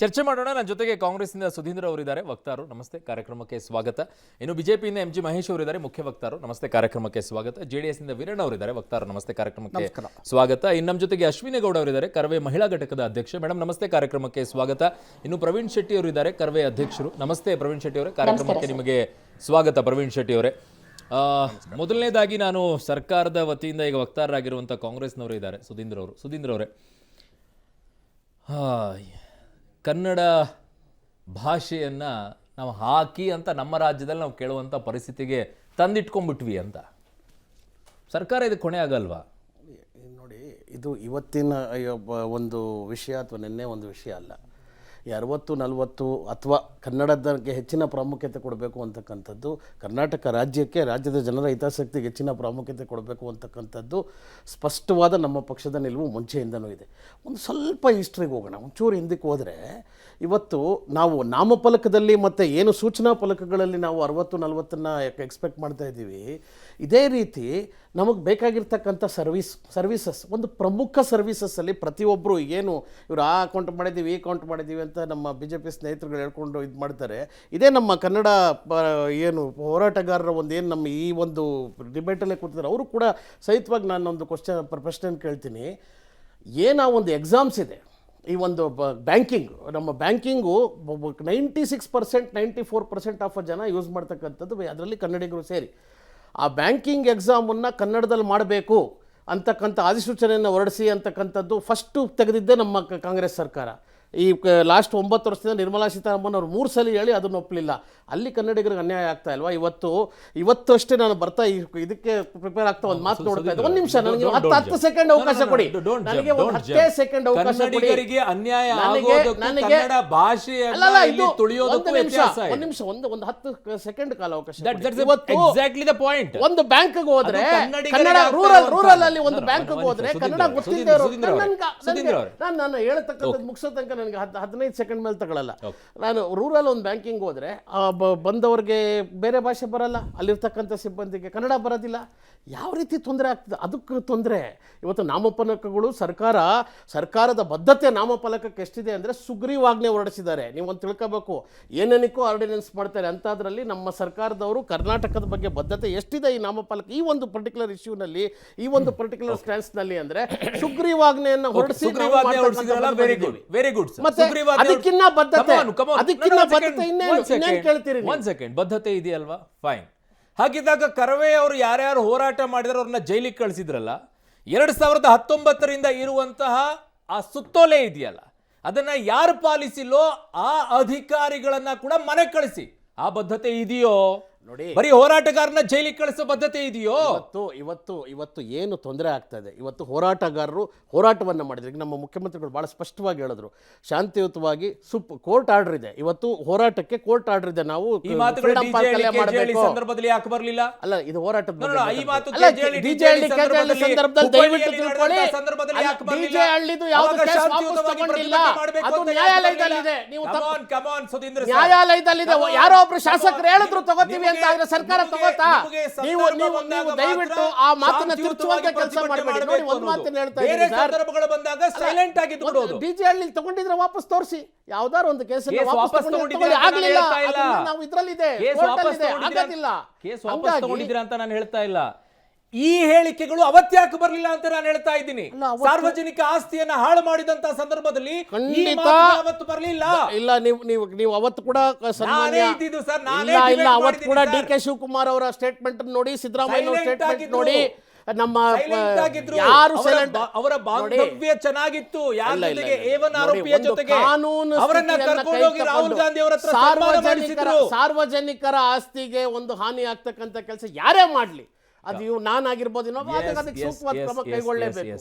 ಚರ್ಚೆ ಮಾಡೋಣ. ನನ್ನ ಜೊತೆಗೆ ಕಾಂಗ್ರೆಸ್ನಿಂದ ಸುಧೀಂದ್ರ ಅವರಿದ್ದಾರೆ, ವಕ್ತಾರರು. ನಮಸ್ತೆ, ಕಾರ್ಯಕ್ರಮಕ್ಕೆ ಸ್ವಾಗತ. ಇನ್ನು ಬಿಜೆಪಿಯಿಂದ MG ಮಹೇಶ್ ಅವರಿದ್ದಾರೆ, ಮುಖ್ಯ ವಕ್ತಾರರು. ನಮಸ್ತೆ, ಕಾರ್ಯಕ್ರಮಕ್ಕೆ ಸ್ವಾಗತ. JDS ನಿಂದ ವೀರಣ್ಣ ಅವರಿದ್ದಾರೆ, ವಕ್ತಾರರು. ನಮಸ್ತೆ, ಕಾರ್ಯಕ್ರಮಕ್ಕೆ ಸ್ವಾಗತ. ಇನ್ನು ನಮ್ಮ ಜೊತೆಗೆ ಅಶ್ವಿನಿ ಗೌಡ ಅವರಿದ್ದಾರೆ, ಕರವೇ ಮಹಿಳಾ ಘಟಕದ ಅಧ್ಯಕ್ಷ. ಮೇಡಮ್ ನಮಸ್ತೆ, ಕಾರ್ಯಕ್ರಮಕ್ಕೆ ಸ್ವಾಗತ. ಇನ್ನು ಪ್ರವೀಣ್ ಶೆಟ್ಟಿ ಅವರಿದ್ದಾರೆ, ಕರವೇ ಅಧ್ಯಕ್ಷರು. ನಮಸ್ತೆ ಪ್ರವೀಣ್ ಶೆಟ್ಟಿ ಅವರೇ, ಕಾರ್ಯಕ್ರಮಕ್ಕೆ ನಿಮಗೆ ಸ್ವಾಗತ. ಪ್ರವೀಣ್ ಶೆಟ್ಟಿ ಅವರೇ, ಮೊದಲನೇದಾಗಿ ನಾನು ಸರ್ಕಾರದ ವತಿಯಿಂದ ಈಗ ವಕ್ತಾರರಾಗಿರುವಂಥ ಕಾಂಗ್ರೆಸ್ನವರು ಇದ್ದಾರೆ, ಸುಧೀಂದ್ರ ಅವರೇ, ಕನ್ನಡ ಭಾಷೆಯನ್ನು ನಾವು ಹಾಕಿ ಅಂತ ನಮ್ಮ ರಾಜ್ಯದಲ್ಲಿ ನಾವು ಕೇಳುವಂಥ ಪರಿಸ್ಥಿತಿಗೆ ತಂದಿಟ್ಕೊಂಡ್ಬಿಟ್ವಿ ಅಂತ. ಸರ್ಕಾರ ಇದಕ್ಕೆ ಹೊಣೆ ಆಗಲ್ವಾ? ನೋಡಿ, ಇದು ಇವತ್ತಿನ ಒಂದು ವಿಷಯ ಅಥವಾ ನಿನ್ನೆ ಒಂದು ವಿಷಯ ಅಲ್ಲ. ಈ 60-40 ಅಥವಾ ಕನ್ನಡಕ್ಕೆ ಹೆಚ್ಚಿನ ಪ್ರಾಮುಖ್ಯತೆ ಕೊಡಬೇಕು ಅಂತಕ್ಕಂಥದ್ದು, ಕರ್ನಾಟಕ ರಾಜ್ಯಕ್ಕೆ, ರಾಜ್ಯದ ಜನರ ಹಿತಾಸಕ್ತಿಗೆ ಹೆಚ್ಚಿನ ಪ್ರಾಮುಖ್ಯತೆ ಕೊಡಬೇಕು ಅಂತಕ್ಕಂಥದ್ದು ಸ್ಪಷ್ಟವಾದ ನಮ್ಮ ಪಕ್ಷದ ನಿಲುವು ಮುಂಚೆಯಿಂದನೂ ಇದೆ. ಒಂದು ಸ್ವಲ್ಪ ಹಿಸ್ಟ್ರಿಗೆ ಹೋಗೋಣ. ಒಂಚೂರು ಹಿಂದಕ್ಕೆ ಹೋದರೆ, ಇವತ್ತು ನಾವು ನಾಮಫಲಕದಲ್ಲಿ ಮತ್ತು ಏನು ಸೂಚನಾ ಫಲಕಗಳಲ್ಲಿ ನಾವು 60-40 ಎಕ್ಸ್ಪೆಕ್ಟ್ ಮಾಡ್ತಾ ಇದ್ದೀವಿ, ಇದೇ ರೀತಿ ನಮಗೆ ಬೇಕಾಗಿರ್ತಕ್ಕಂಥ ಸರ್ವೀಸಸ್ ಒಂದು ಪ್ರಮುಖ ಸರ್ವೀಸಸ್ಸಲ್ಲಿ ಪ್ರತಿಯೊಬ್ಬರು ಏನು ಇವರು ಆ ಅಕೌಂಟ್ ಮಾಡಿದ್ದೀವಿ, ಈ ಅಕೌಂಟ್ ಮಾಡಿದ್ದೀವಿ ಅಂತ ನಮ್ಮ BJP ಸ್ನೇಹಿತರುಗಳು ಹೇಳ್ಕೊಂಡು ಇದು ಮಾಡ್ತಾರೆ. ಇದೇ ನಮ್ಮ ಕನ್ನಡ ಏನು ಹೋರಾಟಗಾರರ ಒಂದು ಏನು ನಮ್ಮ ಈ ಒಂದು ಡಿಬೇಟಲ್ಲೇ ಕೂತಿದ್ದಾರೆ, ಅವರು ಕೂಡ ಸಹಿತವಾಗಿ ನಾನೊಂದು ಪ್ರಶ್ನೆ ಕೇಳ್ತೀನಿ. ಏನೋ ಒಂದು ಎಕ್ಸಾಮ್ಸ್ ಇದೆ, ಈ ಒಂದು ಬ್ಯಾಂಕಿಂಗ್, ನಮ್ಮ ಬ್ಯಾಂಕಿಂಗು 96%, 94% ಆಫ್ ಜನ ಯೂಸ್ ಮಾಡ್ತಕ್ಕಂಥದ್ದು, ಅದರಲ್ಲಿ ಕನ್ನಡಿಗರು ಸೇರಿ. ಆ ಬ್ಯಾಂಕಿಂಗ್ ಎಕ್ಸಾಮನ್ನು ಕನ್ನಡದಲ್ಲಿ ಮಾಡಬೇಕು ಅಂತಕ್ಕಂಥ ಅಧಿಸೂಚನೆಯನ್ನು ಹೊರಡಿಸಿ ಅಂತಕ್ಕಂಥದ್ದು ಫಸ್ಟು ತೆಗೆದಿದ್ದೇ ನಮ್ಮ ಕಾಂಗ್ರೆಸ್ ಸರ್ಕಾರ. ಈ ಲಾಸ್ಟ್ 9 ವರ್ಷದಿಂದ ನಿರ್ಮಲಾ ಸೀತಾರಾಮನ್ ಅವರು 3 ಸಲ ಹೇಳಿ ಅದನ್ನು ಒಪ್ಪಲಿಲ್ಲ. ಅಲ್ಲಿ ಕನ್ನಡಿಗರಿಗೆ ಅನ್ಯಾಯ ಆಗ್ತಾ ಇಲ್ವಾ? ಇವತ್ತು ಅಷ್ಟೇ ನಾನು ಬರ್ತಾ ಇದಕ್ಕೆ ಪ್ರಿಪೇರ್ ಆಗ್ತಾ ಒಂದು ಮಾತು ನೋಡ್ತಾ ಇದ್ದೆ. 1 ನಿಮಿಷ, ನನಗೆ 10 ಸೆಕೆಂಡ್ ಅವಕಾಶ ಕೊಡಿ. ನನಗೆ 10 ಸೆಕೆಂಡ್ ಅವಕಾಶ ಕೊಡಿ. ಅನ್ಯಾಯ ನನಗೆ ತುಳಿಯೋದಕ್ಕೂ ವ್ಯತ್ಯಾಸ ಇದೆ. 1 ನಿಮಿಷ, ಒಂದು 10 ಸೆಕೆಂಡ್ ಕಾಲ ಅವಕಾಶ. Exactly the point. ಒಂದು ಬ್ಯಾಂಕ್ಗೆ ಹೋದ್ರೆ ಕನ್ನಡ, ರೂರಲ್ ಅಲ್ಲಿ ಒಂದು ಬ್ಯಾಂಕ್ಗೆ ಹೋದ್ರೆ ಕನ್ನಡ ಗೊತ್ತಿಲ್ಲದೆ ನಾನು ಹೇಳತಕ್ಕಂಥದ್ದು ಮುಗಿಸೋ ತನಕ ನನಗೆ 15 ಸೆಕೆಂಡ್ ಮೇಲೆ ತಗೊಳ್ಳಲ್ಲ. ನಾನು ರೂರಲ್ ಒಂದು ಬ್ಯಾಂಕಿಂಗ್ ಹೋದರೆ ಬಂದವ್ರಿಗೆ ಬೇರೆ ಭಾಷೆ ಬರಲ್ಲ, ಅಲ್ಲಿರ್ತಕ್ಕಂಥ ಸಿಬ್ಬಂದಿಗೆ ಕನ್ನಡ ಬರೋದಿಲ್ಲ. ಯಾವ ರೀತಿ ತೊಂದರೆ ಆಗ್ತದೆ? ಅದಕ್ಕೆ ತೊಂದರೆ. ಇವತ್ತು ನಾಮಫಲಕಗಳು ಸರ್ಕಾರದ ಬದ್ಧತೆ ನಾಮಫಲಕಕ್ಕೆ ಎಷ್ಟಿದೆ ಅಂದರೆ, ಸುಗ್ರೀವಾಜ್ಞೆ ಹೊರಡಿಸಿದ್ದಾರೆ. ನೀವು ಒಂದು ತಿಳ್ಕೋಬೇಕು, ಏನೇನಕ್ಕೂ ಆರ್ಡಿನೆನ್ಸ್ ಮಾಡ್ತಾರೆ ಅಂಥದ್ರಲ್ಲಿ ನಮ್ಮ ಸರ್ಕಾರದವರು ಕರ್ನಾಟಕದ ಬಗ್ಗೆ ಬದ್ಧತೆ ಎಷ್ಟಿದೆ ಈ ನಾಮಫಲಕ, ಈ ಒಂದು ಪರ್ಟಿಕ್ಯುಲರ್ ಇಶ್ಯೂನಲ್ಲಿ, ಈ ಒಂದು ಪರ್ಟಿಕ್ಯುಲರ್ ಸ್ಟ್ಯಾನ್ಸ್ನಲ್ಲಿ ಅಂದರೆ ಸುಗ್ರೀವಾಜ್ಞೆಯನ್ನು ಹೊರಡಿಸಿ ವೆರಿ ಗುಡ್. ಮತ್ತೆ ಅದಕ್ಕಿನ್ನ ಬದ್ಧತೆ ಇನ್ನೇನು ಕೇಳ್ತೀರಿ? 1 ಸೆಕೆಂಡ್, ಬದ್ಧತೆ ಇದೆಯಲ್ವಾ? ಫೈನ್. ಹಾಗಿದ್ದಾಗ ಕರವೇ ಅವರು ಯಾರ್ಯಾರು ಹೋರಾಟ ಮಾಡಿದ್ರೆ ಅವ್ರನ್ನ ಜೈಲಿಗೆ ಕಳಿಸಿದ್ರಲ್ಲ, 2019ರಿಂದ ಇರುವಂತಹ ಆ ಸುತ್ತೋಲೆ ಇದೆಯಲ್ಲ, ಅದನ್ನ ಯಾರು ಪಾಲಿಸಿಲ್ಲೋ ಆ ಅಧಿಕಾರಿಗಳನ್ನ ಕೂಡ ಮನೆ ಕಳಿಸಿ. ಆ ಬದ್ಧತೆ ಇದೆಯೋ? ನೋಡಿ, ಬರೀ ಹೋರಾಟಗಾರನ ಜೈಲಿಗೆ ಕಳಿಸೋ ಬದ್ಧತೆ ಇದೆಯೋ? ಇವತ್ತು ಏನು ತೊಂದರೆ ಆಗ್ತಾ ಇದೆ, ಇವತ್ತು ಹೋರಾಟಗಾರರು ಹೋರಾಟವನ್ನು ಮಾಡಿದ್ರು. ನಮ್ಮ ಮುಖ್ಯಮಂತ್ರಿಗಳು ಬಹಳ ಸ್ಪಷ್ಟವಾಗಿ ಹೇಳಿದ್ರು, ಶಾಂತಿಯುತವಾಗಿ ಕೋರ್ಟ್ ಆರ್ಡರ್ ಇದೆ. ಇವತ್ತು ಹೋರಾಟಕ್ಕೆ ಕೋರ್ಟ್ ಆರ್ಡರ್ ಇದೆ. ನಾವು ಸಂದರ್ಭದಲ್ಲಿ ಯಾಕೆ ಬರಲಿಲ್ಲ? ಅಲ್ಲ, ಇದು ಹೋರಾಟದ ನ್ಯಾಯಾಲಯದಲ್ಲಿದೆ. ಯಾರೋ ಒಬ್ರು ಶಾಸಕರು ಹೇಳಿದ್ರು ತಗೋತೀವಿ ಅಂತ, ಆದ್ರೆ ಸರ್ಕಾರ ತಗೋತಾ? ನೀವು ದಯವಿಟ್ಟು ಆ ಮಾತನ್ನ ತಿರುಚುವಂತ ಕೆಲಸ ಮಾಡಬೇಡಿ. ನೋಡಿ, ಒಂದು ಮಾತನ್ನ ಹೇಳ್ತಾ ಇದ್ದೀನಿ ಸರ್, ಬಂದಾಗ ಸೈಲೆಂಟ್ ಆಗಿ DJ ಹಳ್ಳಿ ತಗೊಂಡಿದ್ರೆ ವಾಪಸ್ ತೋರಿಸಿ. ಯಾವ್ದಾರು ಒಂದು ಕೇಸಲ್ಲಿ ವಾಪಸ್ ಆಗ್ಲಿಲ್ಲ, ನಾವು ಇದ್ರಲ್ಲಿದೆ, ಆಗೋದಿಲ್ಲ. ಕೇಸ್ ವಾಪಸ್ ತಗೊಂಡಿದ್ದೀರಾ ಅಂತ ನಾನು ಹೇಳ್ತಾ ಇಲ್ಲ. ಈ ಹೇಳಿಕೆಗಳು ಅವತ್ತ್ಯಾಕೆ ಬರಲಿಲ್ಲ ಅಂತ ನಾನು ಹೇಳ್ತಾ ಇದ್ದೀನಿ. ಸಾರ್ವಜನಿಕ ಆಸ್ತಿಯನ್ನ ಹಾಳು ಮಾಡಿದಂತ ಸಂದರ್ಭದಲ್ಲಿ ಅವತ್ತು ಬರಲಿಲ್ಲ. ಇಲ್ಲ, ನೀವು ಅವತ್ತು ಕೂಡ ಅವತ್ತು ಕೂಡ DK ಶಿವಕುಮಾರ್ ಅವರ ಸ್ಟೇಟ್ಮೆಂಟ್ ನೋಡಿ, ಸಿದ್ದರಾಮಯ್ಯ ಸ್ಟೇಟ್ಮೆಂಟ್ ನೋಡಿ, ನಮ್ಮ ಯಾರು ಅವರ ಬಾಂಧವ್ಯ ಚೆನ್ನಾಗಿತ್ತು. ಯಾರ ಜೊತೆಗೆ? A1 ಆರೋಪಿಯ ಜೊತೆಗೆ ಅವರನ್ನ ಕರ್ಕೊಂಡು ಹೋಗಿ ರಾಹುಲ್ ಗಾಂಧಿ ಅವರ ಹತ್ರ ಸಾರ್ವಜನಿಕರ ಆಸ್ತಿಗೆ ಒಂದು ಹಾನಿ ಆಗ್ತಕ್ಕಂಥ ಕೆಲಸ ಯಾರೇ ಮಾಡ್ಲಿ, ಅದು ನಾನಾಗಿರ್ಬೋದು, ಸೂಕ್ತವಾದ ಕ್ರಮ ಕೈಗೊಳ್ಳಲೇಬೇಕು.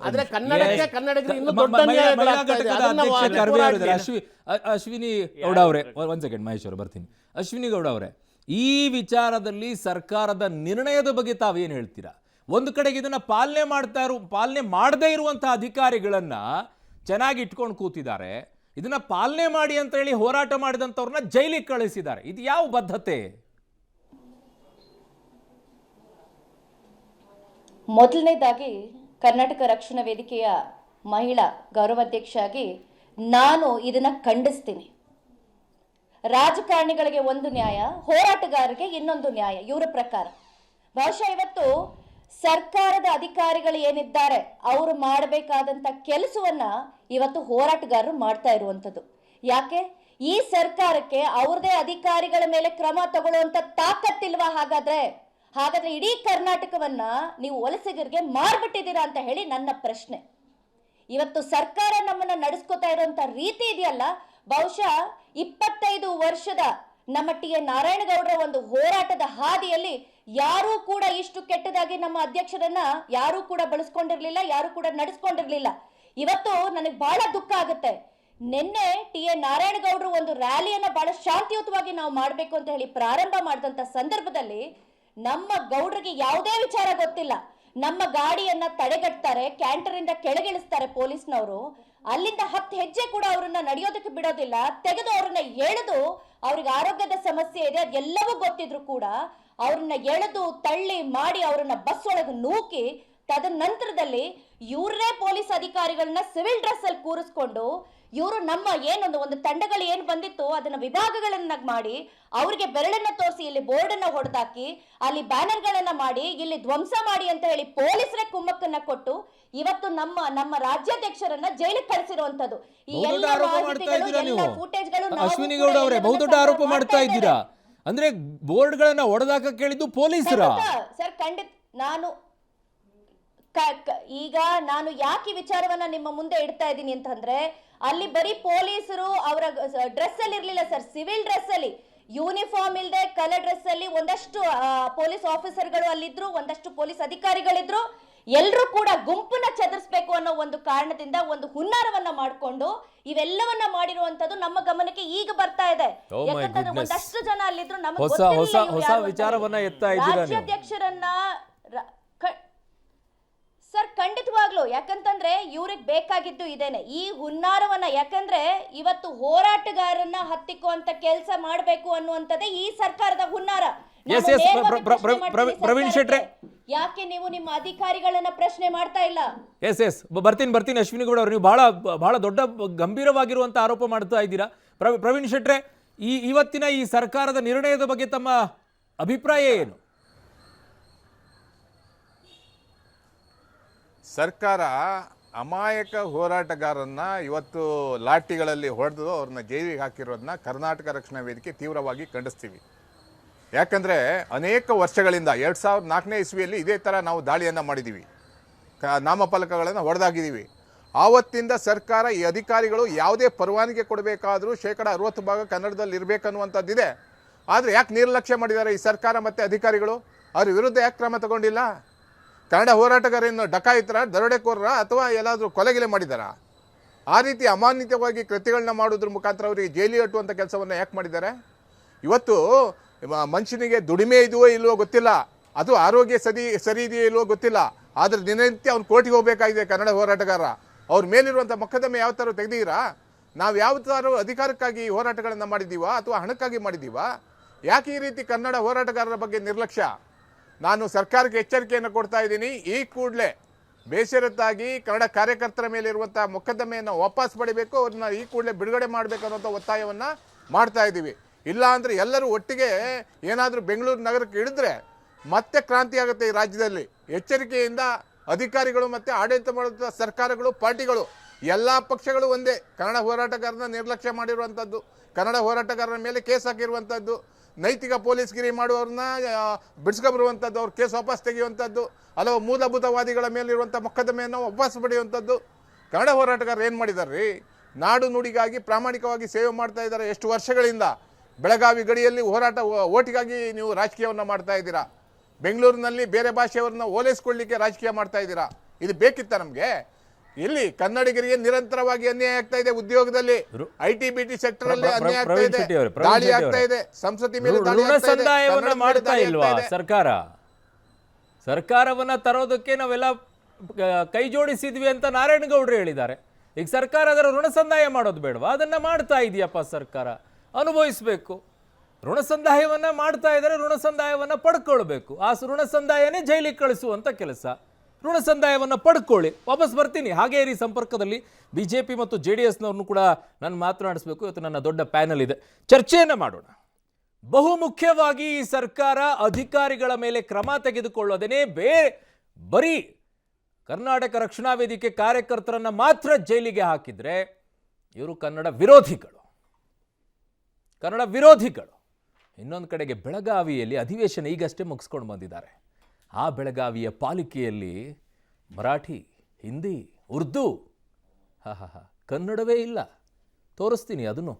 ಆದ್ರೆ ಕನ್ನಡಿಗರು ಇನ್ನೂ ದೊಡ್ಡ ಅಶ್ವಿನಿ ಗೌಡ ಅವರೇ, 1 ಸೆಕೆಂಡ್ ಮಹೇಶ್ ಅವರು ಬರ್ತೀನಿ. ಅಶ್ವಿನಿ ಗೌಡ ಅವರೇ, ಈ ವಿಚಾರದಲ್ಲಿ ಸರ್ಕಾರದ ನಿರ್ಣಯದ ಬಗ್ಗೆ ತಾವೇನು ಹೇಳ್ತೀರಾ? ಒಂದು ಕಡೆಗೆ ಇದನ್ನ ಪಾಲನೆ ಮಾಡದೇ ಇರುವಂತಹ ಅಧಿಕಾರಿಗಳನ್ನ ಚೆನ್ನಾಗಿ ಇಟ್ಕೊಂಡು ಕೂತಿದ್ದಾರೆ, ಇದನ್ನ ಪಾಲನೆ ಮಾಡಿ ಅಂತ ಹೇಳಿ ಹೋರಾಟ ಮಾಡಿದಂಥವ್ರನ್ನ ಜೈಲಿಗೆ ಕಳಿಸಿದ್ದಾರೆ. ಇದು ಯಾವ ಬದ್ಧತೆ? ಮೊದಲನೇದಾಗಿ ಕರ್ನಾಟಕ ರಕ್ಷಣಾ ವೇದಿಕೆಯ ಮಹಿಳಾ ಗೌರವಾಧ್ಯಕ್ಷರಾಗಿ ನಾನು ಇದನ್ನ ಖಂಡಿಸ್ತೀನಿ. ರಾಜಕಾರಣಿಗಳಿಗೆ ಒಂದು ನ್ಯಾಯ, ಹೋರಾಟಗಾರರಿಗೆ ಇನ್ನೊಂದು ನ್ಯಾಯ ಇವರ ಪ್ರಕಾರ. ಬಹುಶಃ ಇವತ್ತು ಸರ್ಕಾರದ ಅಧಿಕಾರಿಗಳು ಏನಿದ್ದಾರೆ ಅವರು ಮಾಡಬೇಕಾದಂತ ಕೆಲಸವನ್ನ ಇವತ್ತು ಹೋರಾಟಗಾರರು ಮಾಡ್ತಾ ಇರುವಂತದ್ದು. ಯಾಕೆ ಈ ಸರ್ಕಾರಕ್ಕೆ ಅವ್ರದೇ ಅಧಿಕಾರಿಗಳ ಮೇಲೆ ಕ್ರಮ ತಗೊಳ್ಳುವಂತ ತಾಕತ್ತಿಲ್ವಾ? ಹಾಗಾದ್ರೆ ಇಡೀ ಕರ್ನಾಟಕವನ್ನ ನೀವು ವಲಸಿಗರಿಗೆ ಮಾರ್ಬಿಟ್ಟಿದ್ದೀರಾ ಅಂತ ಹೇಳಿ ನನ್ನ ಪ್ರಶ್ನೆ. ಇವತ್ತು ಸರ್ಕಾರ ನಮ್ಮನ್ನ ನಡೆಸ್ಕೊತಾ ಇರುವಂತ ರೀತಿ ಇದೆಯಲ್ಲ, ಬಹುಶಃ 25 ವರ್ಷದ ನಮ್ಮ ಟಿ.ಎನ್. ನಾರಾಯಣಗೌಡರ ಒಂದು ಹೋರಾಟದ ಹಾದಿಯಲ್ಲಿ ಯಾರೂ ಕೂಡ ಇಷ್ಟು ಕೆಟ್ಟದಾಗಿ ನಮ್ಮ ಅಧ್ಯಕ್ಷರನ್ನ ಯಾರೂ ಕೂಡ ಬಳಸ್ಕೊಂಡಿರ್ಲಿಲ್ಲ, ಯಾರೂ ಕೂಡ ನಡೆಸ್ಕೊಂಡಿರ್ಲಿಲ್ಲ. ಇವತ್ತು ನನಗೆ ಬಹಳ ದುಃಖ ಆಗುತ್ತೆ. ನಿನ್ನೆ ಟಿ.ಎನ್. ನಾರಾಯಣಗೌಡರು ಒಂದು ರ್ಯಾಲಿಯನ್ನ ಬಹಳ ಶಾಂತಿಯುತವಾಗಿ ನಾವು ಮಾಡಬೇಕು ಅಂತ ಹೇಳಿ ಪ್ರಾರಂಭ ಮಾಡಿದಂತ ಸಂದರ್ಭದಲ್ಲಿ ನಮ್ಮ ಗೌಡ್ರಿಗೆ ಯಾವುದೇ ವಿಚಾರ ಗೊತ್ತಿಲ್ಲ. ನಮ್ಮ ಗಾಡಿಯನ್ನ ತಡೆಗಟ್ತಾರೆ, ಕ್ಯಾಂಟರ್ ಇಂದ ಕೆಳಗಿಳಿಸ್ತಾರೆ ಪೊಲೀಸ್ನವರು. ಅಲ್ಲಿಂದ 10 ಹೆಜ್ಜೆ ಕೂಡ ಅವ್ರನ್ನ ನಡೆಯೋದಕ್ಕೆ ಬಿಡೋದಿಲ್ಲ. ತೆಗೆದು ಅವ್ರನ್ನ ಎಳೆದು, ಅವ್ರಿಗೆ ಆರೋಗ್ಯದ ಸಮಸ್ಯೆ ಇದೆ ಅದೆಲ್ಲವೂ ಗೊತ್ತಿದ್ರು ಕೂಡ ಅವ್ರನ್ನ ಎಳೆದು ತಳ್ಳಿ ಮಾಡಿ ಅವ್ರನ್ನ ಬಸ್ ಒಳಗೆ ನೂಕಿ, ತದನಂತರದಲ್ಲಿ ಇವ್ರೇ ಪೊಲೀಸ್ ಅಧಿಕಾರಿಗಳನ್ನ ಸಿವಿಲ್ ಡ್ರೆಸ್ ಅಲ್ಲಿ ಕೂರಿಸ್ಕೊಂಡು ಇವರು ನಮ್ಮ ಒಂದು ತಂಡಗಳು ಏನ್ ಬಂದಿತ್ತು ಅದನ್ನ ವಿಭಾಗಗಳನ್ನ ಮಾಡಿ ಅವ್ರಿಗೆ ಬೆರಳನ್ನ ತೋರಿಸಿ ಇಲ್ಲಿ ಬೋರ್ಡ್ ಅನ್ನ ಹೊಡೆದಾಕಿ ಅಲ್ಲಿ ಬ್ಯಾನರ್ ಗಳನ್ನ ಮಾಡಿ ಇಲ್ಲಿ ಧ್ವಂಸ ಮಾಡಿ ಅಂತ ಹೇಳಿ ಪೊಲೀಸರೇ ಕುಮ್ಮಕ್ಕನ್ನ ಕೊಟ್ಟು ಇವತ್ತು ನಮ್ಮ ರಾಜ್ಯಾಧ್ಯಕ್ಷರನ್ನ ಜೈಲಿಗೆ ಕಳಿಸಿರುವಂತದ್ದು. ಈ ಎಲ್ಲ ಫುಟೇಜ್ಗಳು ಅಶ್ವಿನಿ ಗೌಡ ಅವರೇ ಬಹುದೊಡ್ಡ ಆರೋಪ ಮಾಡ್ತಾ ಇದ್ದೀರಾ. ಅಂದ್ರೆ ಬೋರ್ಡ್ ಗಳನ್ನ ಹೊಡೆದಾಕ ಕೇಳಿದ್ದು ಪೊಲೀಸರ? ಸರ್ ಖಂಡಿತ ಈಗ ನಾನು ಯಾಕೆ ವಿಚಾರವನ್ನ ನಿಮ್ಮ ಮುಂದೆ ಇಡ್ತಾ ಇದ್ದೀನಿ ಅಂತಂದ್ರೆ, ಅಲ್ಲಿ ಬರೀ ಪೊಲೀಸರು ಅವರ ಡ್ರೆಸ್ ಅಲ್ಲಿ ಇರ್ಲಿಲ್ಲ ಸರ್, ಸಿವಿಲ್ ಡ್ರೆಸ್ ಅಲ್ಲಿ, ಯೂನಿಫಾರ್ಮ್ ಇಲ್ಲದೆ ಕಲರ್ ಡ್ರೆಸ್ ಅಲ್ಲಿ ಒಂದಷ್ಟು ಪೊಲೀಸ್ ಆಫೀಸರ್ಗಳು ಅಲ್ಲಿದ್ರು, ಒಂದಷ್ಟು ಪೊಲೀಸ್ ಅಧಿಕಾರಿಗಳಿದ್ರು. ಎಲ್ಲರೂ ಕೂಡ ಗುಂಪನ್ನ ಚದರಿಸಬೇಕು ಅನ್ನೋ ಒಂದು ಕಾರಣದಿಂದ ಒಂದು ಹುನ್ನಾರವನ್ನ ಮಾಡಿಕೊಂಡು ಇವೆಲ್ಲವನ್ನ ಮಾಡಿರುವಂತದ್ದು ನಮ್ಮ ಗಮನಕ್ಕೆ ಈಗ ಬರ್ತಾ ಇದೆ. ಯಾಕಂತಂದ್ರೆ ಒಂದಷ್ಟು ಜನ ಅಲ್ಲಿದ್ರು, ಹೊಸ ವಿಚಾರವನ್ನ ಎತ್ತಾ ಇದ್ದೀರಾ ರಾಜ್ಯಾಧ್ಯಕ್ಷರನ್ನ ಸರ್ ಖಂಡಿತವಾಗ್ಲು. ಯಾಕಂತಂದ್ರೆ ಇವ್ರಿಗೆ ಬೇಕಾಗಿದ್ದು ಇದೇನೆ, ಈ ಹುನ್ನಾರವನ್ನ. ಯಾಕಂದ್ರೆ ಇವತ್ತು ಹೋರಾಟಗಾರನ್ನ ಹತ್ತಿಕ್ಕುವಂತ ಕೆಲಸ ಮಾಡಬೇಕು ಅನ್ನುವಂಥದ್ದೇ ಈ ಸರ್ಕಾರದ ಹುನ್ನಾರ. ಪ್ರವೀಣ್ ಶೆಟ್ರೆ, ಯಾಕೆ ನೀವು ನಿಮ್ಮ ಅಧಿಕಾರಿಗಳನ್ನ ಪ್ರಶ್ನೆ ಮಾಡ್ತಾ ಇಲ್ಲ? ಬರ್ತೀನಿ ಅಶ್ವಿನಿ ಗೌಡ ಅವರು, ನೀವು ಬಹಳ ದೊಡ್ಡ ಗಂಭೀರವಾಗಿರುವಂತ ಆರೋಪ ಮಾಡ್ತಾ ಇದ್ದೀರಾ. ಪ್ರವೀಣ್ ಶೆಟ್ರೆ, ಇವತ್ತಿನ ಈ ಸರ್ಕಾರದ ನಿರ್ಣಯದ ಬಗ್ಗೆ ತಮ್ಮ ಅಭಿಪ್ರಾಯ ಏನು? ಸರ್ಕಾರ ಅಮಾಯಕ ಹೋರಾಟಗಾರರನ್ನ ಇವತ್ತು ಲಾಠಿಗಳಲ್ಲಿ ಹೊಡೆದು ಅವ್ರನ್ನ ಜೈಲಿಗೆ ಹಾಕಿರೋದನ್ನ ಕರ್ನಾಟಕ ರಕ್ಷಣಾ ವೇದಿಕೆ ತೀವ್ರವಾಗಿ ಖಂಡಿಸ್ತೀವಿ. ಯಾಕಂದರೆ ಅನೇಕ ವರ್ಷಗಳಿಂದ 2004ನೇ ಇಸ್ವಿಯಲ್ಲಿ ಇದೇ ಥರ ನಾವು ದಾಳಿಯನ್ನು ಮಾಡಿದ್ದೀವಿ, ನಾಮಫಲಕಗಳನ್ನು ಹೊಡೆದಾಗಿದ್ದೀವಿ. ಆವತ್ತಿಂದ ಸರ್ಕಾರ ಈ ಅಧಿಕಾರಿಗಳು ಯಾವುದೇ ಪರವಾನಗಿ ಕೊಡಬೇಕಾದ್ರೂ 60% ಕನ್ನಡದಲ್ಲಿ ಇರಬೇಕನ್ನುವಂಥದ್ದಿದೆ. ಆದರೆ ಯಾಕೆ ನಿರ್ಲಕ್ಷ್ಯ ಮಾಡಿದ್ದಾರೆ ಈ ಸರ್ಕಾರ ಮತ್ತು ಅಧಿಕಾರಿಗಳು? ಅವ್ರ ವಿರುದ್ಧ ಯಾಕೆ ಕ್ರಮ ತಗೊಂಡಿಲ್ಲ? ಕನ್ನಡ ಹೋರಾಟಗಾರನ್ನು ಡಕಾಯಿತರ, ದರೋಡೆಕೋರರ ಅಥವಾ ಎಲ್ಲಾದರೂ ಕೊಲೆಗಿಲೆ ಮಾಡಿದಾರ? ಆ ರೀತಿ ಅಮಾನ್ಯವಾಗಿ ಕೃತ್ಯಗಳನ್ನ ಮಾಡೋದ್ರ ಮುಖಾಂತರ ಅವರಿಗೆ ಜೈಲಿಗೆ ಅಟ್ಟುವಂಥ ಕೆಲಸವನ್ನು ಯಾಕೆ ಮಾಡಿದ್ದಾರೆ? ಇವತ್ತು ಮನುಷ್ಯನಿಗೆ ದುಡಿಮೆ ಇದೆಯೋ ಇಲ್ವೋ ಗೊತ್ತಿಲ್ಲ, ಅದು ಆರೋಗ್ಯ ಸರಿ ಇದೆಯೋ ಇಲ್ವೋ ಗೊತ್ತಿಲ್ಲ, ಆದರೆ ದಿನನಿತ್ಯ ಅವ್ನು ಕೋರ್ಟಿಗೆ ಹೋಗಬೇಕಾಗಿದೆ ಕನ್ನಡ ಹೋರಾಟಗಾರ. ಅವ್ರ ಮೇಲಿರುವಂಥ ಮೊಕದ್ದಮೆ ಯಾವ ಥರ ತೆಗೆದಿದ್ದೀರಾ? ನಾವು ಯಾವ ಥರ ಅಧಿಕಾರಕ್ಕಾಗಿ ಹೋರಾಟಗಳನ್ನು ಮಾಡಿದ್ದೀವಾ ಅಥವಾ ಹಣಕ್ಕಾಗಿ ಮಾಡಿದ್ದೀವಾ? ಯಾಕೆ ಈ ರೀತಿ ಕನ್ನಡ ಹೋರಾಟಗಾರರ ಬಗ್ಗೆ ನಿರ್ಲಕ್ಷ್ಯ? ನಾನು ಸರ್ಕಾರಕ್ಕೆ ಎಚ್ಚರಿಕೆಯನ್ನು ಕೊಡ್ತಾ ಇದ್ದೀನಿ. ಈ ಕೂಡಲೇ ಬೇಷರತ್ತಾಗಿ ಕನ್ನಡ ಕಾರ್ಯಕರ್ತರ ಮೇಲೆ ಇರುವಂಥ ಮೊಕದ್ದಮೆಯನ್ನು ವಾಪಸ್ ಪಡಿಬೇಕು, ಅವ್ರನ್ನ ಈ ಕೂಡಲೇ ಬಿಡುಗಡೆ ಮಾಡಬೇಕು ಅನ್ನೋಂಥ ಒತ್ತಾಯವನ್ನು ಮಾಡ್ತಾ ಇದ್ದೀವಿ. ಇಲ್ಲ ಅಂದರೆ ಎಲ್ಲರೂ ಒಟ್ಟಿಗೆ ಏನಾದರೂ ಬೆಂಗಳೂರು ನಗರಕ್ಕೆ ಇಳಿದ್ರೆ ಮತ್ತೆ ಕ್ರಾಂತಿ ಆಗುತ್ತೆ ಈ ರಾಜ್ಯದಲ್ಲಿ. ಎಚ್ಚರಿಕೆಯಿಂದ ಅಧಿಕಾರಿಗಳು ಮತ್ತು ಆಡಳಿತ ಮಾಡುವಂಥ ಸರ್ಕಾರಗಳು, ಪಾರ್ಟಿಗಳು, ಎಲ್ಲ ಪಕ್ಷಗಳು ಒಂದೇ. ಕನ್ನಡ ಹೋರಾಟಗಾರನ ನಿರ್ಲಕ್ಷ್ಯ ಮಾಡಿರುವಂಥದ್ದು, ಕನ್ನಡ ಹೋರಾಟಗಾರರ ಮೇಲೆ ಕೇಸ್ ಹಾಕಿರುವಂಥದ್ದು, ನೈತಿಕ ಪೊಲೀಸ್ಗಿರಿ ಮಾಡುವವ್ರನ್ನ ಬಿಡಿಸ್ಕೊಬರುವಂಥದ್ದು, ಅವ್ರ ಕೇಸ್ ವಾಪಸ್ ತೆಗೆಯುವಂಥದ್ದು, ಹಲವು ಮೂಲಭೂತವಾದಿಗಳ ಮೇಲಿರುವಂಥ ಮೊಕದ್ದಮೆಯನ್ನು ವಾಪಸ್ ಪಡೆಯುವಂಥದ್ದು. ಕನ್ನಡ ಹೋರಾಟಗಾರರು ಏನು ಮಾಡಿದ್ದಾರೆ ರೀ? ನಾಡು ನುಡಿಗಾಗಿ ಪ್ರಾಮಾಣಿಕವಾಗಿ ಸೇವೆ ಮಾಡ್ತಾ ಇದ್ದಾರೆ ಎಷ್ಟು ವರ್ಷಗಳಿಂದ. ಬೆಳಗಾವಿ ಗಡಿಯಲ್ಲಿ ಓಟಿಗಾಗಿ ನೀವು ರಾಜಕೀಯವನ್ನು ಮಾಡ್ತಾ ಇದ್ದೀರಾ. ಬೆಂಗಳೂರಿನಲ್ಲಿ ಬೇರೆ ಭಾಷೆಯವ್ರನ್ನ ಓಲೈಸ್ಕೊಳ್ಳಿಕ್ಕೆ ರಾಜಕೀಯ ಮಾಡ್ತಾ ಇದ್ದೀರಾ. ಇದು ಬೇಕಿತ್ತ ನಮಗೆ? ಇಲ್ಲಿ ಕನ್ನಡಿಗರಿಗೆ ನಿರಂತರವಾಗಿ ಅನ್ಯಾಯ ಆಗ್ತಾ ಇದೆ. ಉದ್ಯೋಗದಲ್ಲಿ IT-BT ಸೆಕ್ಟರ್ ಅಲ್ಲಿ ಅನ್ಯಾಯ ಆಗ್ತಾ ಇದೆ, ದಾಳಿ ಆಗ್ತಾ ಇದೆ, ಸಂಸತ್ತಿ ಮೇಲೆ ಸಂದಾಯವನ್ನ ಮಾಡ್ತಾ ಇಲ್ವಾ ಸರ್ಕಾರ? ಸರ್ಕಾರವನ್ನ ತರೋದಕ್ಕೆ ನಾವೆಲ್ಲ ಕೈ ಜೋಡಿಸಿದ್ವಿ ಅಂತ ನಾರಾಯಣಗೌಡರು ಹೇಳಿದ್ದಾರೆ. ಈಗ ಸರ್ಕಾರ ಅದರ ಋಣ ಸಂದಾಯ ಮಾಡೋದು ಬೇಡವಾ? ಅದನ್ನ ಮಾಡ್ತಾ ಇದೆಯಪ್ಪ ಸರ್ಕಾರ, ಅನುಭವಿಸಬೇಕು. ಋಣ ಸಂದಾಯವನ್ನ ಮಾಡ್ತಾ ಇದ್ದಾರೆ, ಋಣ ಸಂದಾಯವನ್ನ ಪಡ್ಕೊಳ್ಬೇಕು. ಆ ಋಣ ಸಂದಾಯನೇ ಜೈಲಿಗೆ ಕಳಿಸುವಂತ ಕೆಲಸ. ಋಣ ಸಂದಾಯವನ್ನು ಪಡ್ಕೊಳ್ಳಿ, ವಾಪಸ್ ಬರ್ತೀನಿ. ಹಾಗೇ ಇರಿ ಸಂಪರ್ಕದಲ್ಲಿ. BJP ಮತ್ತು JDSನವ್ರನ್ನು ಕೂಡ ನಾನು ಮಾತನಾಡಿಸ್ಬೇಕು. ಇವತ್ತು ನನ್ನ ದೊಡ್ಡ ಪ್ಯಾನಲ್ ಇದೆ, ಚರ್ಚೆಯನ್ನು ಮಾಡೋಣ. ಬಹುಮುಖ್ಯವಾಗಿ ಈ ಸರ್ಕಾರ ಅಧಿಕಾರಿಗಳ ಮೇಲೆ ಕ್ರಮ ತೆಗೆದುಕೊಳ್ಳೋದೇನೆ ಬರೀ ಕರ್ನಾಟಕ ರಕ್ಷಣಾ ವೇದಿಕೆ ಕಾರ್ಯಕರ್ತರನ್ನ ಮಾತ್ರ ಜೈಲಿಗೆ ಹಾಕಿದ್ರೆ ಇವರು ಕನ್ನಡ ವಿರೋಧಿಗಳು. ಇನ್ನೊಂದು ಕಡೆಗೆ ಬೆಳಗಾವಿಯಲ್ಲಿ ಅಧಿವೇಶನ ಈಗಷ್ಟೇ ಮುಗಿಸ್ಕೊಂಡು ಬಂದಿದ್ದಾರೆ. ಆ ಬೆಳಗಾವಿಯ ಪಾಲಿಕೆಯಲ್ಲಿ ಮರಾಠಿ, ಹಿಂದಿ, ಉರ್ದು, ಕನ್ನಡವೇ ಇಲ್ಲ. ತೋರಿಸ್ತೀನಿ ಅದನ್ನು.